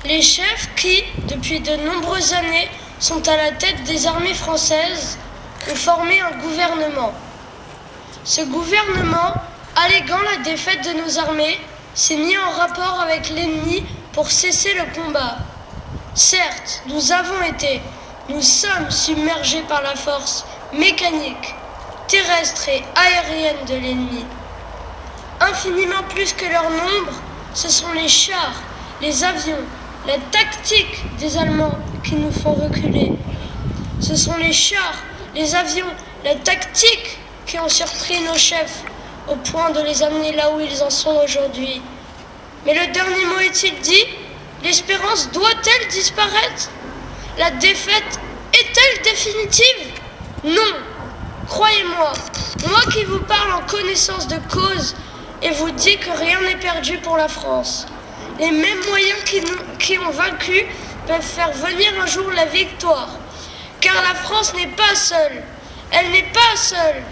Les chefs qui, depuis de nombreuses années, sont à la tête des armées françaises, ont formé un gouvernement. Ce gouvernement, alléguant la défaite de nos armées, s'est mis en rapport avec l'ennemi pour cesser le combat. Certes, nous sommes submergés par la force mécanique, terrestre et aérienne de l'ennemi. Infiniment plus que leur nombre, ce sont les chars, les avions, la tactique des Allemands qui nous font reculer. Ce sont les chars, les avions, la tactique qui ont surpris nos chefs au point de les amener là où ils en sont aujourd'hui. Mais le dernier mot est-il dit? L'espérance doit-elle disparaître? La défaite est-elle définitive? Non. Croyez-moi, moi qui vous parle en connaissance de cause et vous dis que rien n'est perdu pour la France. Les mêmes moyens qui ont vaincu peuvent faire venir un jour la victoire. Car la France n'est pas seule. Elle n'est pas seule.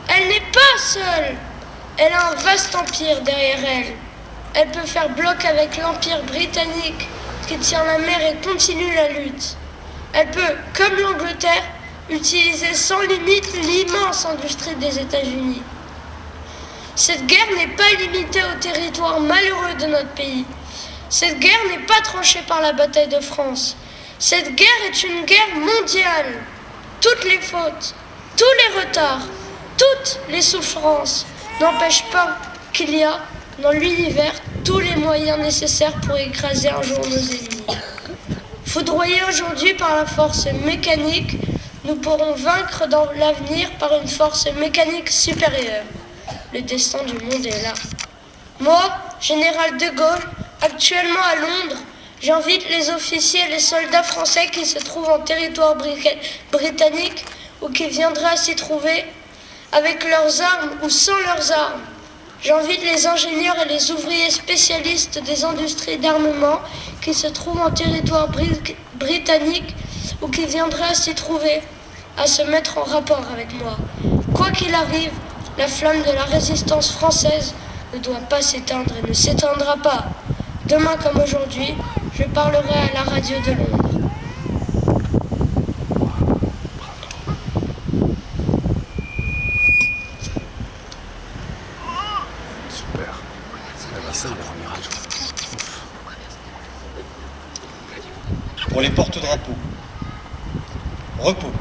Elle n'est pas seule. Elle a un vaste empire derrière elle. Elle peut faire bloc avec l'empire britannique qui tient la mer et continue la lutte. Elle peut, comme l'Angleterre, utiliser sans limite l'immense industrie des États-Unis. Cette guerre n'est pas limitée au territoire malheureux de notre pays. Cette guerre n'est pas tranchée par la bataille de France. Cette guerre est une guerre mondiale. Toutes les fautes, tous les retards, toutes les souffrances n'empêchent pas qu'il y a dans l'univers tous les moyens nécessaires pour écraser un jour nos ennemis. Foudroyés aujourd'hui par la force mécanique, nous pourrons vaincre dans l'avenir par une force mécanique supérieure. Le destin du monde est là. Moi, général de Gaulle, actuellement à Londres, j'invite les officiers et les soldats français qui se trouvent en territoire britannique ou qui viendraient à s'y trouver, avec leurs armes ou sans leurs armes. J'invite les ingénieurs et les ouvriers spécialistes des industries d'armement qui se trouvent en territoire britannique ou qui viendraient à s'y trouver, à se mettre en rapport avec moi. Quoi qu'il arrive, la flamme de la résistance française ne doit pas s'éteindre et ne s'éteindra pas. Demain comme aujourd'hui, je parlerai à la radio de Londres. Super. C'est la première adjointe. Pour les porte-drapeaux, repos.